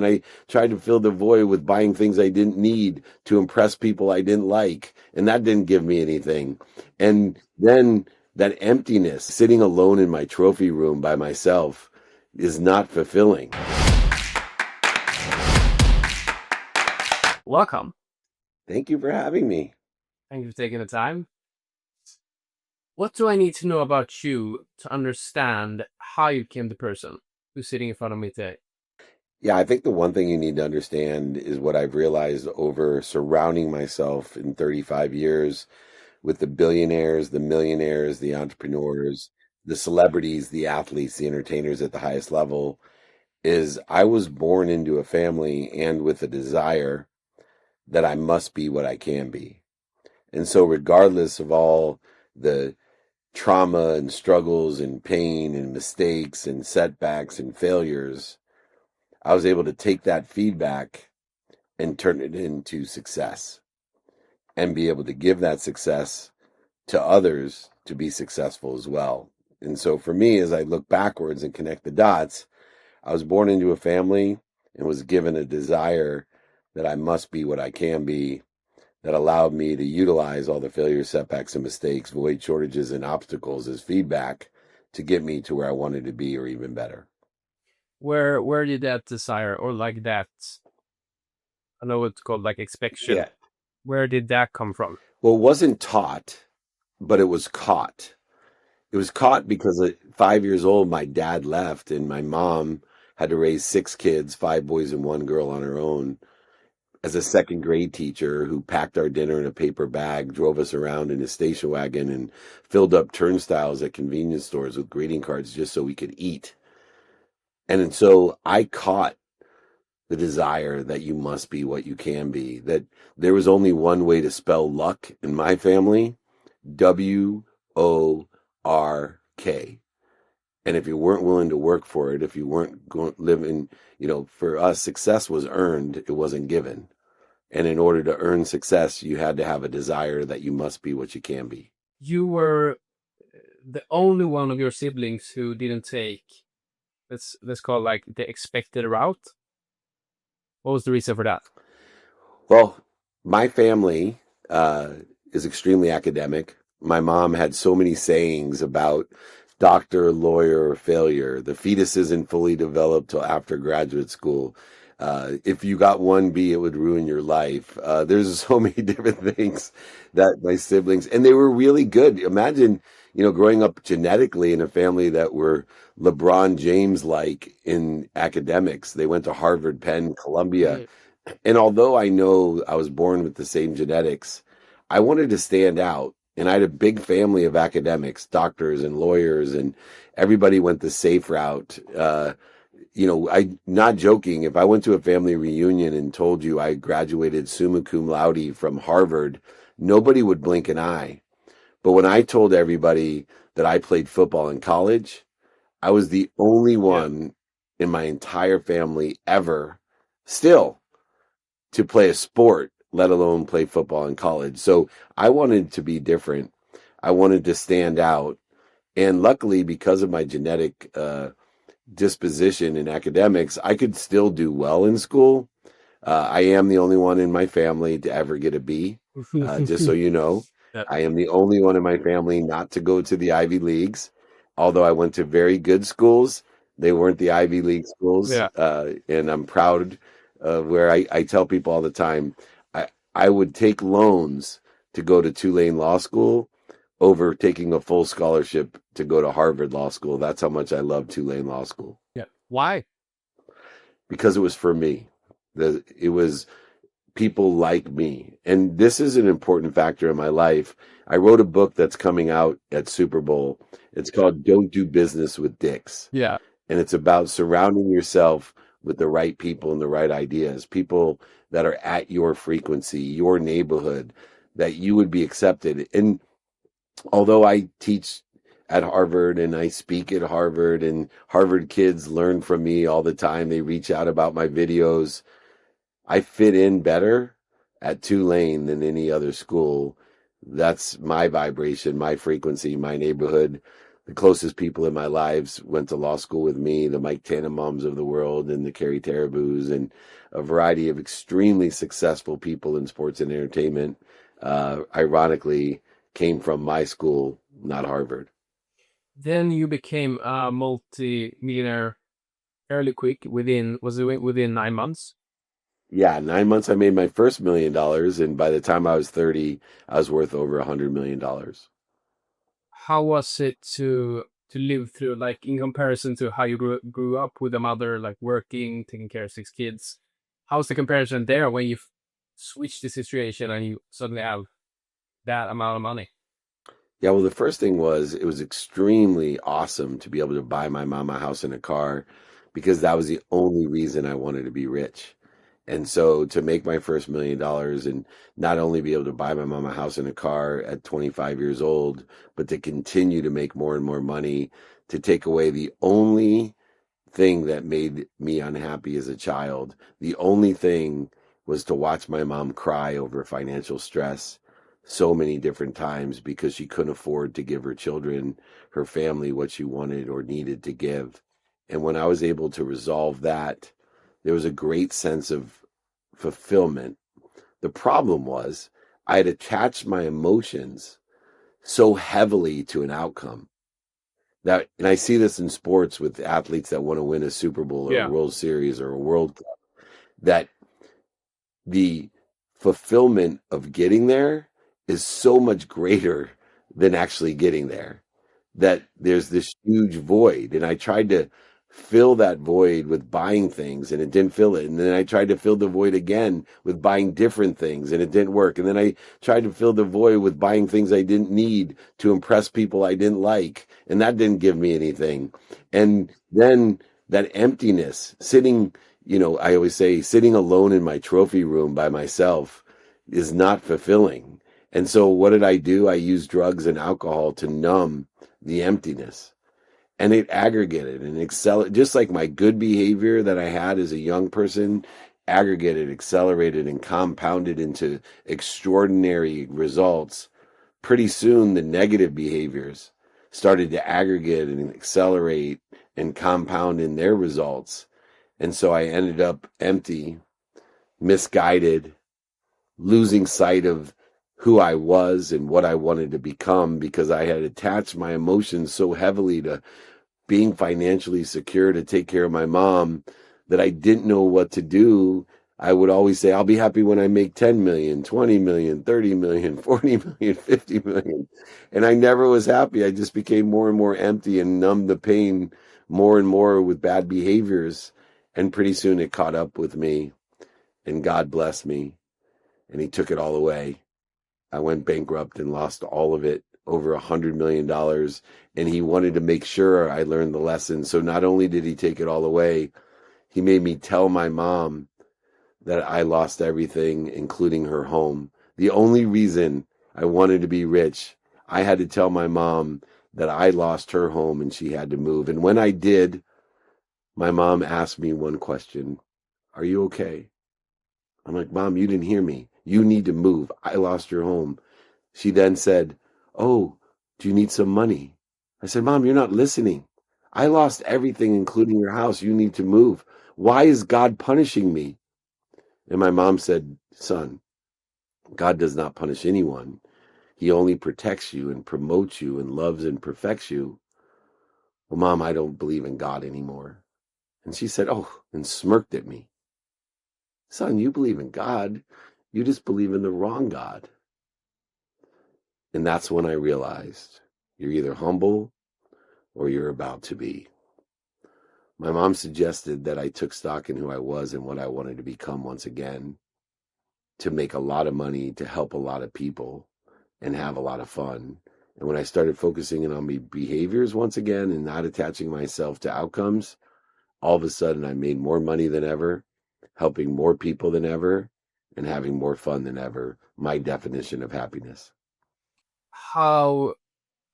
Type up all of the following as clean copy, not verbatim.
And I tried to fill the void with buying things I didn't need to impress people I didn't like. And that didn't give me anything. And then that emptiness, sitting alone in my trophy room by myself, is not fulfilling. Welcome. Thank you for having me. Thank you for taking the time. What do I need to know about you to understand how you became the person who's sitting in front of me today? Yeah, I think the one thing you need to understand is what I've realized over surrounding myself in 35 years with the billionaires, the millionaires, the entrepreneurs, the celebrities, the athletes, the entertainers at the highest level, is I was born into a family and with a desire that I must be what I can be. And so regardless of all the trauma and struggles and pain and mistakes and setbacks and failures, I was able to take that feedback and turn it into success and be able to give that success to others to be successful as well. And so for me, as I look backwards and connect the dots, I was born into a family and was given a desire that I must be what I can be, that allowed me to utilize all the failures, setbacks, and mistakes, void, shortages, and obstacles as feedback to get me to where I wanted to be or even better. Where did that desire, or like that, I know it's called like expectation. Yeah. Where did that come from? Well, it wasn't taught, but it was caught. It was caught because at 5 years old, my dad left and my mom had to raise 6 kids, 5 boys and 1 girl on her own, as a second grade teacher who packed our dinner in a paper bag, drove us around in a station wagon, and filled up turnstiles at convenience stores with greeting cards just so we could eat. And so I caught the desire that you must be what you can be, that there was only one way to spell luck in my family, WORK. And if you weren't willing to work for it, if you weren't going to live in, for us, success was earned, it wasn't given. And in order to earn success, you had to have a desire that you must be what you can be. You were the only one of your siblings who didn't take, let's call it like the expected route. What was the reason for that? Well, my family is extremely academic. My mom had so many sayings about doctor, lawyer, or failure. The fetus isn't fully developed till after graduate school. If you got 1B, it would ruin your life. There's so many different things that my siblings, and they were really good. Imagine, growing up genetically in a family that were LeBron James-like in academics. They went to Harvard, Penn, Columbia. Right. And although I know I was born with the same genetics, I wanted to stand out. And I had a big family of academics, doctors and lawyers, and everybody went the safe route. I'm not joking. If I went to a family reunion and told you I graduated summa cum laude from Harvard, nobody would blink an eye. But when I told everybody that I played football in college, I was the only one in my entire family ever still to play a sport, let alone play football in college. So I wanted to be different. I wanted to stand out. And luckily, because of my genetic disposition in academics, I could still do well in school. I am the only one in my family to ever get a B, just so you know. Yep. I am the only one in my family not to go to the Ivy Leagues. Although I went to very good schools, they weren't the Ivy League schools. Yeah. And I'm proud of where I tell people all the time, I would take loans to go to Tulane Law School over taking a full scholarship to go to Harvard Law School. That's how much I love Tulane Law School. Yeah. Why? Because it was for me. It was people like me. And this is an important factor in my life. I wrote a book that's coming out at Super Bowl. It's called Don't Do Business with Dicks. Yeah. And it's about surrounding yourself with the right people and the right ideas, people that are at your frequency, your neighborhood, that you would be accepted. And although I teach at Harvard and I speak at Harvard and Harvard kids learn from me all the time, they reach out about my videos, I fit in better at Tulane than any other school. That's my vibration, my frequency, my neighborhood. The closest people in my lives went to law school with me, the Mike Tannenbaums of the world and the Kerry Taraboos, and a variety of extremely successful people in sports and entertainment, ironically, came from my school, not Harvard. Then you became a multi-millionaire fairly quick. Within 9 months? Yeah, 9 months I made my first $1 million, and by the time I was 30, I was worth over $100 million. How was it to live through, like, in comparison to how you grew up with a mother, like working, taking care of 6 kids? How's the comparison there when you switch the situation and you suddenly have that amount of money? Yeah, well, the first thing was it was extremely awesome to be able to buy my mom a house and a car because that was the only reason I wanted to be rich. And so to make my first $1 million and not only be able to buy my mom a house and a car at 25 years old, but to continue to make more and more money, to take away the only thing that made me unhappy as a child. The only thing was to watch my mom cry over financial stress so many different times because she couldn't afford to give her children, her family, what she wanted or needed to give. And when I was able to resolve that, there was a great sense of fulfillment. The problem was I had attached my emotions so heavily to an outcome that, and I see this in sports with athletes that want to win a Super Bowl or a Yeah. World Series or a World Cup, that the fulfillment of getting there is so much greater than actually getting there, that there's this huge void. And I tried to fill that void with buying things and it didn't fill it. And then I tried to fill the void again with buying different things and it didn't work. And then I tried to fill the void with buying things I didn't need to impress people I didn't like. And that didn't give me anything. And then that emptiness, sitting, I always say sitting alone in my trophy room by myself is not fulfilling. And so what did I do? I used drugs and alcohol to numb the emptiness, and it aggregated and accelerated, just like my good behavior that I had as a young person aggregated, accelerated, and compounded into extraordinary results. Pretty soon the negative behaviors started to aggregate and accelerate and compound in their results. And so I ended up empty, misguided, losing sight of who I was and what I wanted to become because I had attached my emotions so heavily to being financially secure to take care of my mom that I didn't know what to do. I would always say, I'll be happy when I make 10 million, 20 million, 30 million, 40 million, 50 million. And I never was happy. I just became more and more empty and numbed the pain more and more with bad behaviors. And pretty soon it caught up with me, and God blessed me and he took it all away. I went bankrupt and lost all of it, over $100 million. And he wanted to make sure I learned the lesson. So not only did he take it all away, he made me tell my mom that I lost everything, including her home. The only reason I wanted to be rich, I had to tell my mom that I lost her home and she had to move. And when I did, my mom asked me one question: "Are you okay?" I'm like, "Mom, you didn't hear me. You need to move. I lost your home." She then said, "Oh, do you need some money?" I said, "Mom, you're not listening. I lost everything, including your house. You need to move. Why is God punishing me?" And my mom said, "Son, God does not punish anyone. He only protects you and promotes you and loves and perfects you." "Well, Mom, I don't believe in God anymore." And she said, "Oh," and smirked at me. "Son, you believe in God. You just believe in the wrong God." And that's when I realized you're either humble or you're about to be. My mom suggested that I took stock in who I was and what I wanted to become once again, to make a lot of money, to help a lot of people, and have a lot of fun. And when I started focusing in on my behaviors once again and not attaching myself to outcomes, all of a sudden I made more money than ever, helping more people than ever, and having more fun than ever. My definition of happiness. How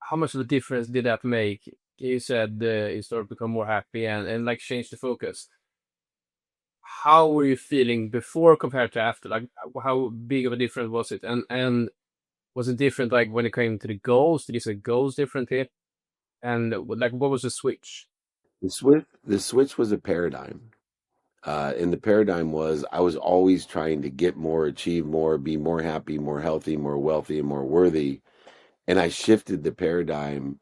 how much of a difference did that make? You said you started to become more happy and like change the focus. How were you feeling before compared to after? Like, how big of a difference was it? And was it different, like, when it came to the goals? Did you set goals differently? And like, what was the switch? The switch was a paradigm. And the paradigm was I was always trying to get more, achieve more, be more happy, more healthy, more wealthy, and more worthy. And I shifted the paradigm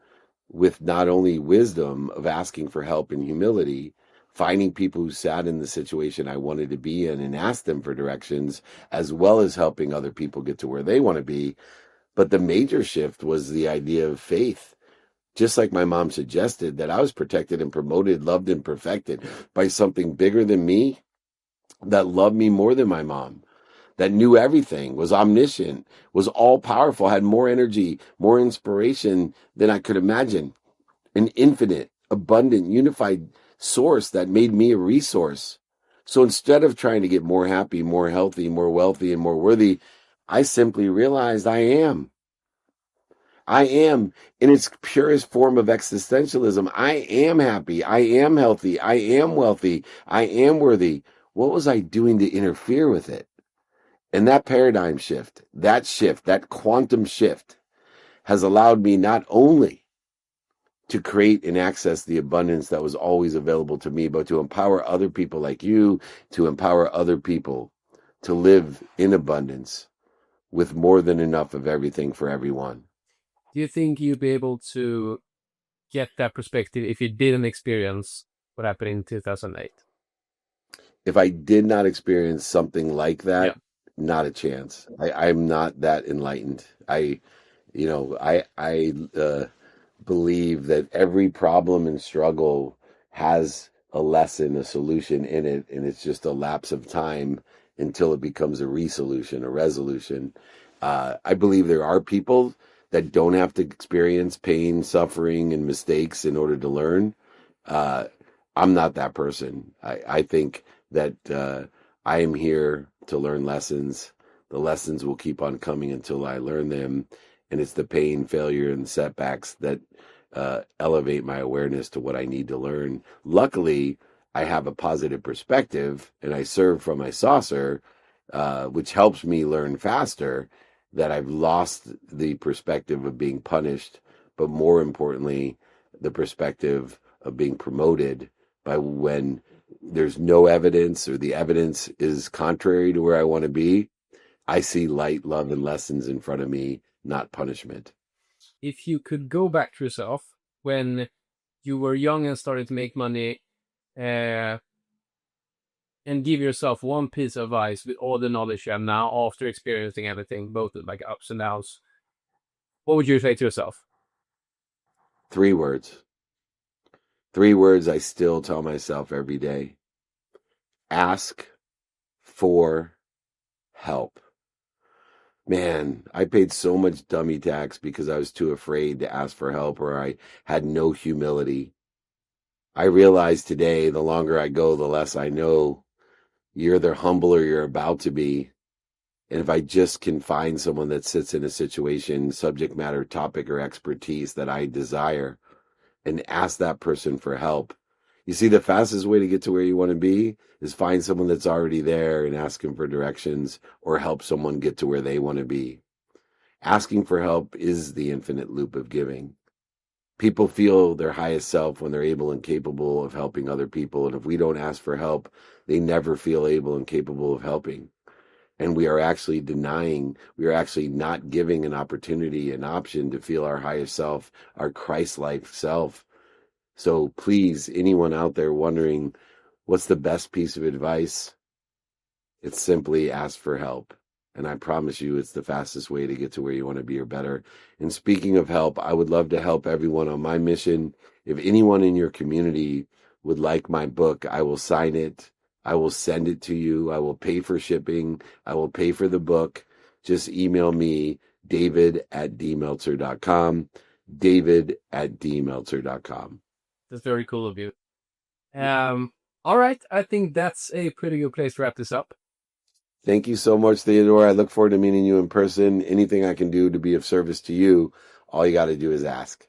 with not only wisdom of asking for help and humility, finding people who sat in the situation I wanted to be in and asked them for directions, as well as helping other people get to where they want to be. But the major shift was the idea of faith. Just like my mom suggested, that I was protected and promoted, loved and perfected by something bigger than me, that loved me more than my mom, that knew everything, was omniscient, was all powerful, had more energy, more inspiration than I could imagine, an infinite, abundant, unified source that made me a resource. So instead of trying to get more happy, more healthy, more wealthy, and more worthy, I simply realized I am. I am in its purest form of existentialism. I am happy. I am healthy. I am wealthy. I am worthy. What was I doing to interfere with it? And that paradigm shift, that quantum shift has allowed me not only to create and access the abundance that was always available to me, but to empower other people like you, to empower other people to live in abundance with more than enough of everything for everyone. Do you think you'd be able to get that perspective if you didn't experience what happened in 2008? If I did not experience something like Yeah. that, not a chance. I'm not that enlightened. I believe that every problem and struggle has a lesson, a solution in it, and it's just a lapse of time until it becomes a resolution, a resolution. I believe there are people that don't have to experience pain, suffering, and mistakes in order to learn. Uh, I'm not that person. I think that I am here to learn lessons. The lessons will keep on coming until I learn them. And it's the pain, failure, and setbacks that elevate my awareness to what I need to learn. Luckily, I have a positive perspective and I serve from my saucer, which helps me learn faster. That I've lost the perspective of being punished, but more importantly, the perspective of being promoted by when there's no evidence or the evidence is contrary to where I want to be. I see light, love, and lessons in front of me, not punishment. If you could go back to yourself when you were young and started to make money, uh, and give yourself one piece of advice with all the knowledge you have now after experiencing everything, both like ups and downs, what would you say to yourself? 3 words. 3 words I still tell myself every day. Ask for help. Man, I paid so much dummy tax because I was too afraid to ask for help or I had no humility. I realize today, the longer I go, the less I know. You're the humbler you're about to be. And if I just can find someone that sits in a situation, subject matter, topic, or expertise that I desire and ask that person for help. You see, the fastest way to get to where you want to be is find someone that's already there and ask them for directions or help someone get to where they want to be. Asking for help is the infinite loop of giving. People feel their highest self when they're able and capable of helping other people. And if we don't ask for help, they never feel able and capable of helping. And we are actually denying, we are actually not giving an opportunity, an option to feel our highest self, our Christ-like self. So please, anyone out there wondering what's the best piece of advice, it's simply ask for help. And I promise you, it's the fastest way to get to where you want to be or better. And speaking of help, I would love to help everyone on my mission. If anyone in your community would like my book, I will sign it. I will send it to you. I will pay for shipping. I will pay for the book. Just email me, david@dmeltzer.com, david@dmeltzer.com. That's very cool of you. All right, I think that's a pretty good place to wrap this up. Thank you so much, Theodore. I look forward to meeting you in person. Anything I can do to be of service to you, all you got to do is ask.